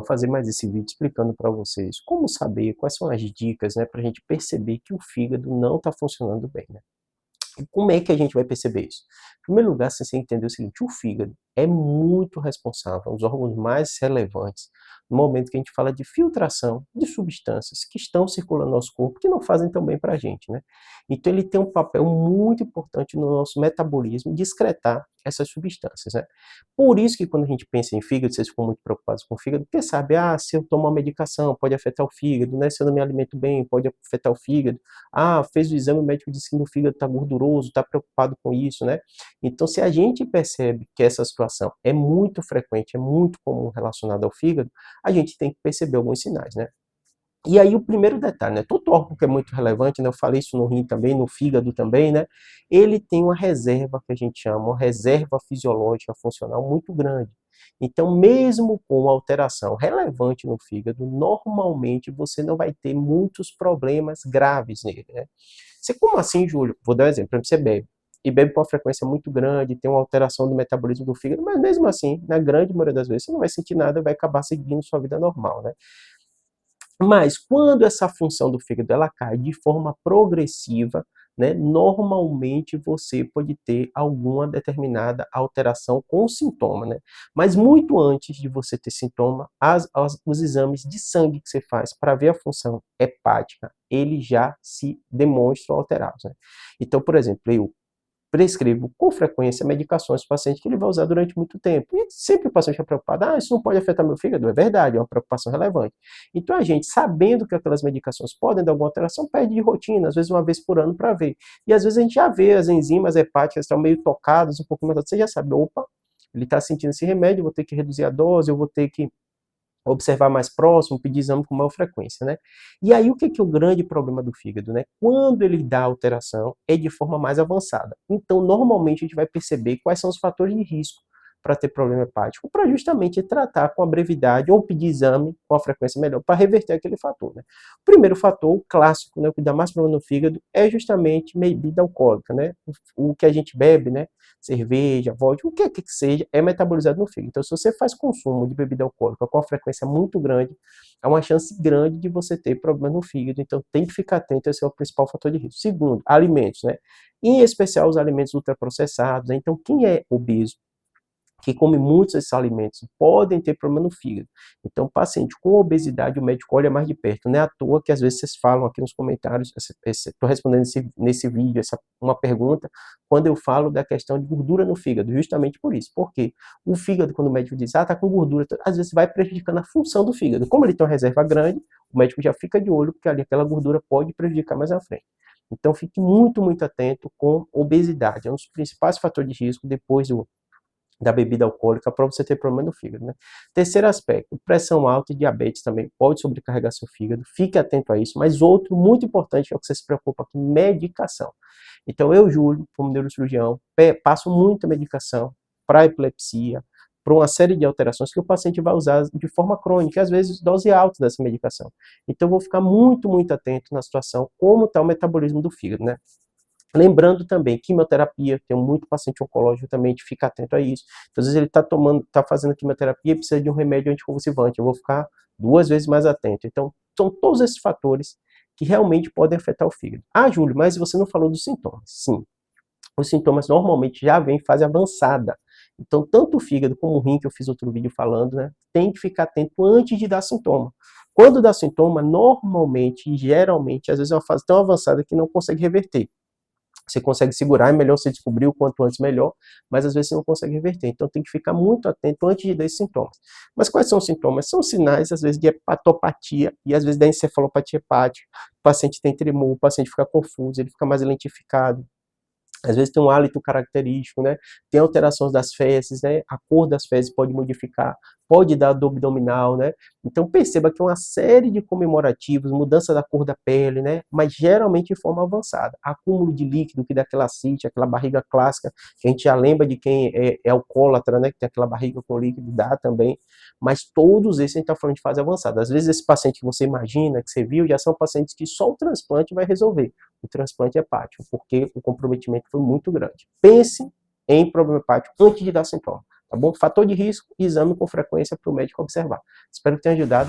Vou fazer mais esse vídeo explicando para vocês como saber, quais são as dicas, né, para a gente perceber que o fígado não está funcionando bem, né? E como é que a gente vai perceber isso? Em primeiro lugar, você tem que entender o seguinte: o fígado é muito responsável, um dos órgãos mais relevantes, no momento que a gente fala de filtração de substâncias que estão circulando no nosso corpo, que não fazem tão bem para a gente, né? Então ele tem um papel muito importante no nosso metabolismo de excretar essas substâncias, né? Por isso que quando a gente pensa em fígado, vocês ficam muito preocupados com o fígado, porque sabe, se eu tomo uma medicação, pode afetar o fígado, né? Se eu não me alimento bem, pode afetar o fígado. Fez o exame, o médico disse que o fígado está gorduroso, está preocupado com isso, né? Então, se a gente percebe que essa situação é muito frequente, é muito comum relacionada ao fígado, a gente tem que perceber alguns sinais, né? E aí o primeiro detalhe, né? Todo órgão que é muito relevante, né? Eu falei isso no rim também, no fígado também, né? Ele tem uma reserva que a gente chama, uma reserva fisiológica funcional muito grande. Então, mesmo com uma alteração relevante no fígado, normalmente você não vai ter muitos problemas graves nele, né? Você, como assim, Júlio? Vou dar um exemplo. Por exemplo, você bebe. E bebe com uma frequência muito grande, tem uma alteração do metabolismo do fígado, mas mesmo assim, na grande maioria das vezes, você não vai sentir nada, vai acabar seguindo sua vida normal, né? Mas quando essa função do fígado ela cai de forma progressiva, né, normalmente você pode ter alguma determinada alteração com sintoma, né? Mas muito antes de você ter sintoma, os exames de sangue que você faz para ver a função hepática, eles já se demonstram alterados, né? Então, por exemplo, eu prescrevo com frequência medicações para o paciente que ele vai usar durante muito tempo. E sempre o paciente é preocupado, isso não pode afetar meu fígado? É verdade, é uma preocupação relevante. Então a gente, sabendo que aquelas medicações podem dar alguma alteração, pede de rotina, às vezes uma vez por ano para ver. E às vezes a gente já vê as enzimas hepáticas estão meio tocadas, um pouco mais, você já sabe, opa, ele está sentindo esse remédio, eu vou ter que reduzir a dose, eu vou ter que observar mais próximo, pedir exame com maior frequência, né? E aí o que é o grande problema do fígado, né? Quando ele dá alteração, é de forma mais avançada. Então, normalmente a gente vai perceber quais são os fatores de risco para ter problema hepático, para justamente tratar com a brevidade ou pedir exame com a frequência melhor para reverter aquele fator, né? O primeiro fator, o clássico, né, o que dá mais problema no fígado é justamente bebida alcoólica, né? O que a gente bebe, né? Cerveja, vodka, o que é que seja, é metabolizado no fígado. Então, se você faz consumo de bebida alcoólica com uma frequência muito grande, há uma chance grande de você ter problema no fígado. Então, tem que ficar atento, esse é o principal fator de risco. Segundo, alimentos, né? Em especial os alimentos ultraprocessados, né? Então, quem é obeso, que come muitos desses alimentos, podem ter problema no fígado. Então, paciente com obesidade, o médico olha mais de perto. Não é à toa que às vezes vocês falam aqui nos comentários, estou respondendo nesse vídeo, uma pergunta, quando eu falo da questão de gordura no fígado, justamente por isso. Porque o fígado, quando o médico diz, tá com gordura, às vezes vai prejudicando a função do fígado. Como ele tem uma reserva grande, o médico já fica de olho, porque ali aquela gordura pode prejudicar mais à frente. Então, fique muito, muito atento com obesidade. É um dos principais fatores de risco depois da bebida alcoólica para você ter problema no fígado, né? Terceiro aspecto, pressão alta e diabetes também pode sobrecarregar seu fígado, fique atento a isso, mas outro muito importante é o que você se preocupa aqui, medicação. Então eu, Júlio, como neurocirurgião, passo muita medicação para epilepsia, para uma série de alterações que o paciente vai usar de forma crônica, e às vezes dose alta dessa medicação. Então eu vou ficar muito, muito atento na situação, como está o metabolismo do fígado, né? Lembrando também, quimioterapia, tem muito paciente oncológico também, de ficar atento a isso. Então, às vezes ele está fazendo quimioterapia e precisa de um remédio anticonvulsivante, eu vou ficar 2 vezes mais atento. Então, são todos esses fatores que realmente podem afetar o fígado. Júlio, mas você não falou dos sintomas. Sim, os sintomas normalmente já vêm em fase avançada. Então, tanto o fígado como o rim, que eu fiz outro vídeo falando, né, tem que ficar atento antes de dar sintoma. Quando dá sintoma, normalmente, geralmente, às vezes é uma fase tão avançada que não consegue reverter. Você consegue segurar, é melhor você descobrir o quanto antes melhor, mas às vezes você não consegue reverter. Então tem que ficar muito atento antes de dar esses sintomas. Mas quais são os sintomas? São sinais, às vezes, de hepatopatia e às vezes da encefalopatia hepática. O paciente tem tremor, o paciente fica confuso, ele fica mais lentificado. Às vezes tem um hálito característico, né? Tem alterações das fezes, né? A cor das fezes pode modificar, pode dar dor abdominal, né? Então perceba que é uma série de comemorativos, mudança da cor da pele, né? Mas geralmente de forma avançada. Acúmulo de líquido, que dá aquela ascite, aquela barriga clássica, que a gente já lembra de quem é alcoólatra, né? Que tem aquela barriga com líquido, dá também. Mas todos esses a gente está falando de fase avançada. Às vezes esse paciente que você imagina, que você viu, já são pacientes que só o transplante vai resolver. O transplante hepático, porque o comprometimento foi muito grande. Pense em problema hepático antes de dar sintoma. tá bom? Fator de risco, exame com frequência para o médico observar. Espero que tenha ajudado.